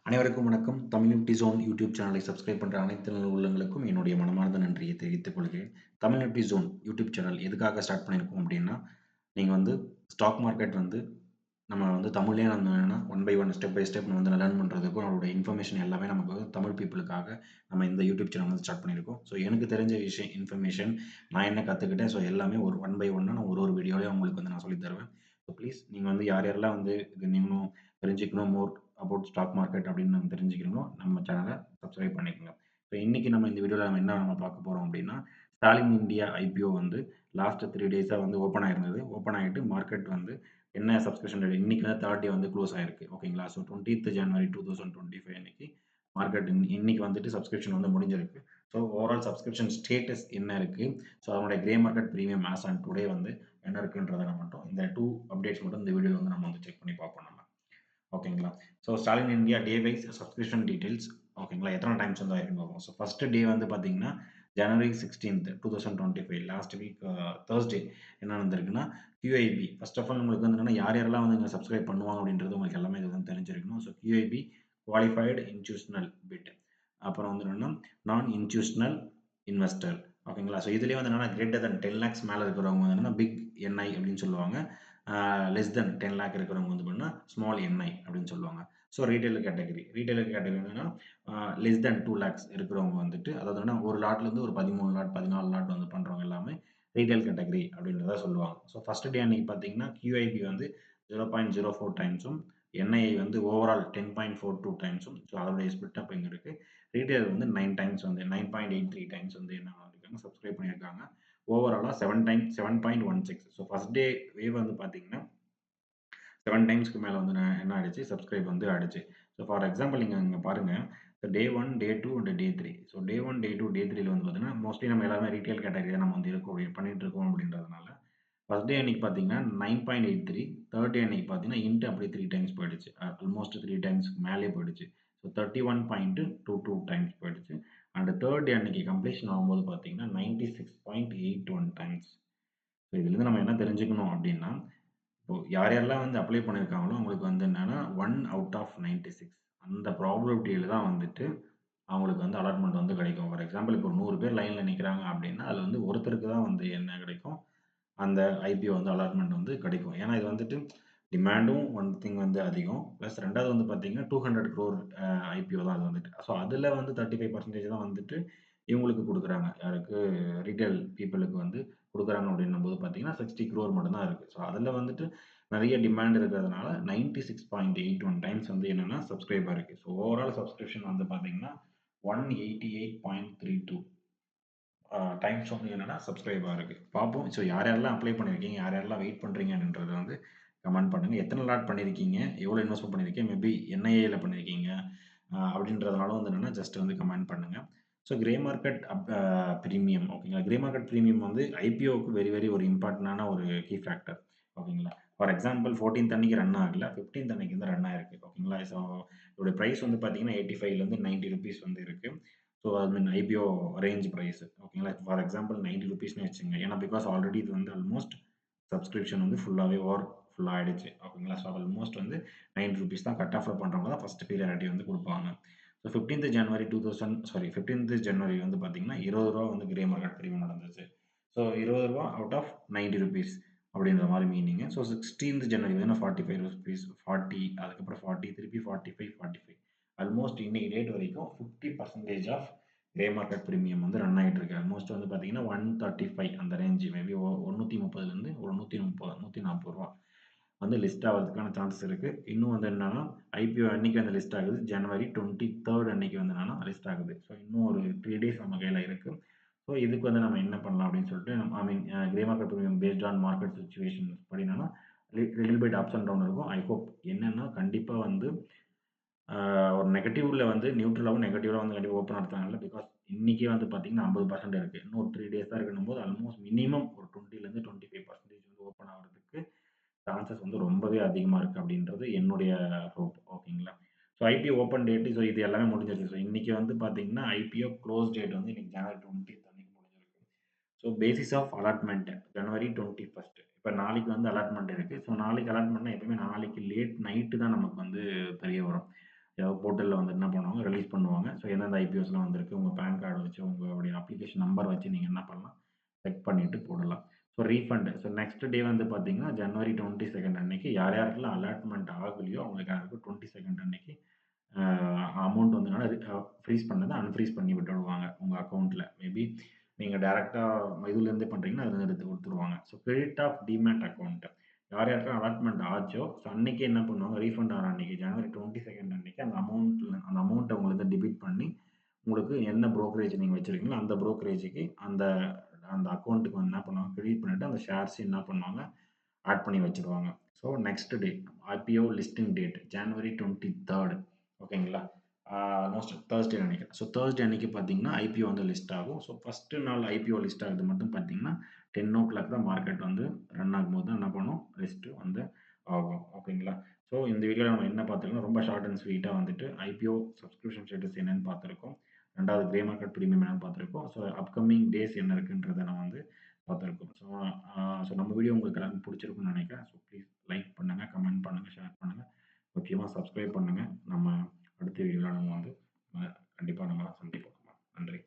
அனைவருக்கும் வணக்கம். Tamil Nifty Zone YouTube சேனலை சப்ஸ்கிரைப் பண்ற அனைத்து நல்ல உள்ளங்களுக்கும் என்னுடைய மனமார்ந்த நன்றியை தெரிவித்துக் கொள்கிறேன். Tamil Nifty Zone YouTube channel எதுக்காக ஸ்டார்ட் பண்ணியிருக்கோம் அப்படின்னா, நீங்க வந்து ஸ்டாக் மார்க்கெட் வந்து நம்ம வந்து தமிழ்லயே நம்ம என்னன்னா one by one step by step நம்ம வந்து லேர்ன் பண்றதுக்கும் அதோட இன்ஃபர்மேஷன் எல்லாமே நமக்கு தமிழ் பீப்பிளுக்காக நம்ம இந்த யூடியூப் சேனல் வந்து ஸ்டார்ட் பண்ணியிருக்கோம். ஸோ எனக்கு தெரிஞ்ச விஷயம் இன்ஃபர்மேஷன் நான் என்ன கத்துக்கிட்டேன், ஸோ எல்லாமே ஒரு ஒன் பை ஒன்னா நான் ஒரு வீடியோலயும் உங்களுக்கு வந்து நான் சொல்லித் தருவேன். ஸோ ப்ளீஸ் நீங்க வந்து யார் யாரெல்லாம் வந்து இது நீங்களும் தெரிஞ்சுக்கணும் மோர் அபவுட் ஸ்டாக் மார்க்கெட் அப்படின்னு நம்ம தெரிஞ்சுக்கணும் நம்ம சேனலை சப்ஸ்கிரைப் பண்ணிக்கோங்க. ஸோ இன்னைக்கு நம்ம இந்த வீடியோவில் நம்ம என்ன பார்க்க போறோம் அப்படின்னா, ஸ்டாலின் இந்தியா ஐபிஓ வந்து லாஸ்ட் 3 டேஸா வந்து ஓப்பன் ஆயிருந்தது. ஓப்பன் ஆயிட்டு மார்க்கெட் வந்து என்ன சப்ஸ்கிரிப்ஷன் டேட் இன்னைக்கு வந்து 30 வந்து க்ளோஸ் ஆயிருக்கு. ஓகேங்களா? ஸோ 20th ஜனவரி 2025 அன்னைக்கு மார்க்கெட் இன்னைக்கு வந்துட்டு சப்ஸ்கிரிப்ஷன் வந்து முடிஞ்சிருக்கு. ஸோ ஓவரால் சப்ஸ்கிரிப்ஷன் ஸ்டேட்டஸ் என்ன இருக்கு? ஸோ அதனுடைய grey market premium as on today வந்து என்ன இருக்குன்றத நம்ம மட்டும் இந்த 2 அப்டேட்ஸ் மட்டும் இந்த வீடியோல வந்து நம்ம வந்து செக் பண்ணி பார்ப்போம் நம்ம. ஓகேங்களா? So Stallion India day wise subscription details ஓகேங்களா? எத்தனை டைம்ஸ் வந்து ஆயிருக்குன்னு பார்ப்போம். ஸோ ஃபர்ஸ்ட் டே வந்து பார்த்தீங்கன்னா, ஜனவரி 16th 2025 லாஸ்ட் வீக் தர்ஸ்டே என்ன நடந்திருக்குன்னா, QIB ஃபர்ஸ்ட் ஆஃப் ஆல் உங்களுக்கு வந்து என்னன்னா, யார் யாரெல்லாம் வந்து இங்க சப்ஸ்கிரைப் பண்ணுவாங்க அப்படின்றது உங்களுக்கு எல்லாமே இது வந்து தெரிஞ்சிருக்கணும். So QIB qualified institutional bit. அப்புறம் வந்து என்னன்னா, நான் இன்ஸ்டிடியூஷனல் இன்வெஸ்டர். ஓகேங்களா? ஸோ இதுலயே வந்து என்னன்னா, கிரேட்டர் தன் 10 லேக்ஸ் மேல இருக்கிறவங்க வந்து என்னன்னா, பிக் என்ஐ அப்படின்னு சொல்லுவாங்க. லெஸ் தென் 10 லேக் இருக்கிறவங்க வந்து பார்த்தீங்கன்னா, ஸ்மால் என்ஐ அப்படின்னு சொல்லுவாங்க. ஸோ ரீட்டெயில் கேட்டகரி என்னன்னா, லெஸ் தென் 2 லேக்ஸ் இருக்கிறவங்க வந்துட்டு, அதாவது என்னன்னா ஒரு லாட்லேருந்து ஒரு 13 லாட், 14 லாட் வந்து பண்றவங்க எல்லாமே ரீட்டெயில் கேட்டகரி அப்படின்றத சொல்லுவாங்க. ஸோ ஃபர்ஸ்ட் டே அன்னைக்கு பார்த்தீங்கன்னா, QIB வந்து 0.04 டைம்ஸும், என்ஐ வந்து ஓவரால் 10.42 டைம்ஸும், ஸோ அதோடைய ஸ்பிளிட் அப் இங்க இருக்கு. ரீட்டெயில் வந்து 9 டைம்ஸ் வந்து 9.83 டைம்ஸ் வந்து என்ன பண்ணிருக்காங்க, சப்ஸ்கிரைப் பண்ணியிருக்காங்க. ஓவராலா 7.16. ஸோ ஃபர்ஸ்ட் டே வேவ் வந்து பார்த்தீங்கன்னா, 7 டைம்ஸ்க்கு மேல வந்து என்ன ஆயிடுச்சு, சப்ஸ்கிரைப் வந்து ஆயிடுச்சு. ஸோ ஃபார் எக்ஸாம்பிள் நீங்க இங்க பாருங்க. டே 1, டே 2 அண்ட் டே 3. ஸோ டே 1, டே 2, டே 3ல வந்து பார்த்தீங்கன்னா, மோஸ்ட்லி நம்ம எல்லாருமே ரீட்டெயில் கேட்டகரி தான் நம்ம வந்து இருக்கோம் பண்ணிட்டு இருக்கோம் அப்படின்றதுனால, ஃபர்ஸ்ட் டே அன்னைக்கு பார்த்தீங்கன்னா 9.83, தேர்ட் டே அன்னைக்கு பார்த்தீங்கன்னா, அப்படியே 3 டைம்ஸ் போயிடுச்சு. ஆல்மோஸ்ட் 3 டைம்ஸ்க்கு மேலயே போயிடுச்சு. ஸோ 31.22 டைம்ஸ் போயிடுச்சு. அண்ட் தேர்ட் டே அன்னைக்கு கம்ப்ளீஷன் ஆகும்போது பார்த்தீங்கன்னா, 96.81 டைம்ஸ். ஸோ இதுலருந்து நம்ம என்ன தெரிஞ்சுக்கணும் அப்படின்னா, இப்போ யார் யாரெல்லாம் வந்து அப்ளை பண்ணியிருக்காங்களோ, அவங்களுக்கு வந்து என்னன்னா 1 அவுட் ஆஃப் 96 அந்த ப்ராபபிலிட்டியில தான் வந்துட்டு அவங்களுக்கு வந்து அலாட்மெண்ட் வந்து கிடைக்கும். ஃபார் எக்ஸாம்பிள் இப்போ ஒரு 100 பேர் லைன்ல நிக்கிறாங்க அப்படின்னா, அதுல வந்து ஒருத்தருக்கு தான் வந்து என்ன கிடைக்கும், அந்த ஐபிஓ வந்து அலாட்மெண்ட் வந்து கிடைக்கும். ஏன்னா இது வந்துட்டு டிமாண்டும் ஒன் திங் வந்து அதிகம். பிளஸ் 2வது வந்து பார்த்தீங்கன்னா, 200 crore ஐபிஓ தான் அது வந்துட்டு. ஸோ அதுல வந்து 35% தான் வந்துட்டு இவங்களுக்கு குடுக்குறாங்க. யாருக்கு ரீட்டெயில் பீப்பிளுக்கு வந்து குடுக்குறாங்க அப்படின்னும்போது பார்த்தீங்கன்னா, 60 crore மட்டும் தான் இருக்கு. ஸோ அதுல வந்துட்டு நெறைய டிமாண்ட் இருக்கிறதுனால 96.81 டைம்ஸ் வந்து என்னன்னா சப்ஸ்கிரைப் ஆயிருக்கு. ஸோ ஓவரால் சப்ஸ்கிரிப்ஷன் வந்து பார்த்தீங்கன்னா, 188.32 டைம்ஸ் வந்து என்னன்னா சப்ஸ்கிரைப் ஆயிருக்கு. பார்ப்போம். ஸோ யார் யாரெல்லாம் அப்ளை பண்ணியிருக்கீங்க, யார் யாரெல்லாம் வெயிட் பண்றீங்கன்றத வந்து கமெண்ட் பண்ணுங்க. எத்தன லாட் பண்ணியிருக்கீங்க? எவ்வளோ இன்வெஸ்ட்மென்ட் பண்ணியிருக்கீங்க? மேபி என்ஐஏல பண்ணியிருக்கீங்க. அப்படின்றதுனால வந்து என்னன்னா ஜஸ்ட் வந்து கமெண்ட் பண்ணுங்க. ஸோ கிரே மார்க்கெட் பிரீமியம் ஓகேங்களா? கிரே மார்க்கெட் பிரீமியம் வந்து ஐபிஓக்கு வெரி வெரி ஒரு இம்பார்ட்டன்டான ஒரு கீ ஃபேக்டர் ஓகேங்களா? ஃபார் எக்ஸாம்பிள் 14th அன்னைக்கு ரன் ஆகல. 15th அன்னைக்கு வந்து ரன் ஆயிருக்கு. ஓகேங்களா? ஸோ இதோட பிரைஸ் வந்து பார்த்தீங்கன்னா, 85லேருந்து ₹90 வந்து இருக்கு. So I mean IPO range price ஓகேங்களா? ஃபார் எக்ஸாம்பிள் ₹90ன்னு வச்சுக்கங்க. ஏன்னா பிகாஸ் ஆல்ரெடி இது வந்து ஆல்மோஸ்ட் சப்ஸ்கிரிப்ஷன் வந்து ஃபுல்லாவே ஃபுல் ஆயிடுச்சு. ஓகேங்களா? ஸோ ஆல்மோஸ்ட் வந்து ₹90 தான் கட் ஆஃப்ல பண்றவங்க தான் ஃபர்ஸ்ட் பிரியாரிட்டி வந்து குடுப்பாங்க. ஸோ 15th ஜனவரி வந்து பார்த்தீங்கன்னா, ₹20 வந்து கிரே மார்க்கெட் பிரீமியம் நடந்துச்சு. ஸோ ₹20 அவுட் ஆஃப் ₹90 அப்படின்ற மாரி மீனிங். ஸோ 16th ஜனவரி வந்து ₹45 40 அதுக்கப்புறம் 40 திருப்பி 45, 45 ஆல்மோஸ்ட் இன்னைக்கு டேட் வரைக்கும் 50% ஆஃப் கிரே மார்க்கெட் பிரீமியம் வந்து ரன் ஆயிட்டு இருக்கு. ஆல்மோஸ்ட் வந்து பார்த்தீங்கன்னா, 135 அந்த ரேஞ்ச் மேபி 130லேருந்து ஒரு 130, ₹140 வந்து லிஸ்ட் ஆவறதுக்கான சான்சஸ் இருக்கு. இன்னும் வந்து என்னன்னா, ஐபிஓ அன்னைக்கு வந்து லிஸ்ட் ஆகுது. ஜனவரி 23 அன்னைக்கு வந்து என்னன்னா லிஸ்ட் ஆகுது. ஸோ இன்னும் ஒரு 3 டேஸ் நம்ம கையில இருக்கு. ஸோ இதுக்கு வந்து நம்ம என்ன பண்ணலாம் அப்படின்னு சொல்லிட்டு I mean grey market premium based on market situations படி என்னன்னா, little bit ups and down இருக்கும். ஐ ஹோப் என்னன்னா கண்டிப்பா வந்து ஒரு நெகட்டிவ்ல வந்து நியூட்ரலாவும், நெகட்டிவ்ல வந்து கண்டிப்பா ஓப்பன் நடத்துறாங்கல்ல. பிகாஸ் இன்னைக்கே வந்து பார்த்தீங்கன்னா 50% இருக்கு. இன்னும் ஒரு 3 டேஸ் தான் இருக்குன்னும்போது ஆல்மோஸ்ட் மினிமம் ஒரு 20லேருந்து 25% வந்து ஓப்பன் ஆவறதுக்கு சான்சஸ் வந்து ரொம்பவே அதிகமா இருக்கு அப்படின்றது என்னுடைய ஹோப். ஓகேங்களா? So IPO open date so இது எல்லாமே முடிஞ்சிருச்சு. ஸோ இன்னைக்கு வந்து பார்த்தீங்கன்னா, ஐபிஓ க்ளோஸ் டேட் வந்து இன்னைக்கு ஜனவரி 20th அன்னைக்கு முடிஞ்சிருக்கு. ஸோ பேசிஸ் ஆஃப் அலாட்மென்ட் ஜனவரி 21st. இப்ப நாளைக்கு வந்து அலாட்மென்ட் இருக்கு. ஸோ நாளைக்கு அலாட்மென்ட்னா எப்பவுமே நாளைக்கு லேட் நைட்டு தான் நமக்கு வந்து தெரிய வரும். ஏதாவது போர்ட்டல்ல வந்து என்ன பண்ணுவாங்க, ரிலீஸ் பண்ணுவாங்க. ஸோ எந்தெந்த ஐபிஓஸ்லாம் வந்திருக்கு, உங்க பான் கார்டு வச்சு, உங்களுடைய அப்ளிகேஷன் நம்பர் வச்சு நீங்க என்ன பண்ணலாம், செக் பண்ணிட்டு போடலாம். ஸோ ரீஃபண்ட் ஸோ நெக்ஸ்ட் டே வந்து பார்த்தீங்கன்னா, ஜனவரி 22 அன்னைக்கு யார் யாருக்கெல்லாம் அலாட்மென்ட் ஆகலையோ, அவங்களுக்கு யாருக்கும் 22 அன்னைக்கு அ அமௌண்ட் வந்து என்னன்னா ஃப்ரீஸ் பண்ணத அன்ஃப்ரீஸ் பண்ணி விட்டுடுவாங்க உங்க அக்கவுண்ட்ல. மேபி நீங்க டைரக்ட்டா இதுலேருந்தே பண்றீங்கன்னா, அதுலேருந்து எடுத்து குடுத்துருவாங்க. So credit of demat account. யார் யாருக்கெல்லாம் அலாட்மென்ட் ஆச்சோ, ஸோ அன்னைக்கே என்ன பண்ணுவாங்க, ரீஃபண்ட் ஆகுற அன்னைக்கு ஜனவரி 22 அன்னைக்கு அந்த அமௌண்ட்ட உங்களுக்கு டெபிட் பண்ணி, உங்களுக்கு என்ன புரோக்கரேஜ் நீங்க வச்சிருக்கீங்களோ, அந்த புரோக்கரேஜ்க்கு அந்த அந்த அக்கவுண்ட்க்கு வந்து என்ன பண்ணுவாங்க, கிரெடிட் பண்ணிட்டு அந்த ஷேர்ஸ் என்ன பண்ணுவாங்க, ஆட் பண்ணி வச்சுருவாங்க. So next day IPO listing date ஜனவரி 23 ஓகேங்களா? ஆல்மோஸ்ட் தேர்ஸ்டே நெனைக்கிறேன். ஸோ தேர்ஸ்டே அன்னைக்கு பார்த்தீங்கன்னா, ஐபிஓ வந்து லிஸ்ட் ஆகும். ஸோ ஃபர்ஸ்ட்டு நாள் ஐபிஓ லிஸ்ட் ஆகுறது மட்டும் பார்த்தீங்கன்னா, 10:00 தான் மார்க்கெட் வந்து ரன் ஆகும்போது தான் என்ன பண்ணும், லிஸ்ட் வந்து ஆகும். ஓகேங்களா? ஸோ இந்த வீடியோல நம்ம என்ன பார்த்துருக்கோம், ரொம்ப ஷார்ட் அண்ட் ஸ்வீட்டா வந்துட்டு ஐபிஓ சப்ஸ்கிரிப்ஷன் ஸ்டேட்டஸ் என்னன்னு பார்த்துருக்கோம். 2வது கிரே மார்க்கெட் பிரீமியம் என்னன்னு பார்த்துருக்கோம். ஸோ அப்கமிங் டேஸ் என்ன இருக்குன்றத நம்ம வந்து பார்த்துருக்கோம். ஸோ நம்ம வீடியோ உங்களுக்கு எல்லாருக்கும் பிடிச்சிருக்கும்னு நினைக்கிறேன். ஸோ ப்ளீஸ் லைக் பண்ணுங்க, கமெண்ட் பண்ணுங்க, ஷேர் பண்ணுங்க. முக்கியமா சப்ஸ்கிரைப் பண்ணுங்க. நம்ம அடுத்த வீடியோல நம்ம வந்து கண்டிப்பா நம்ம சந்திப்போம். நன்றி.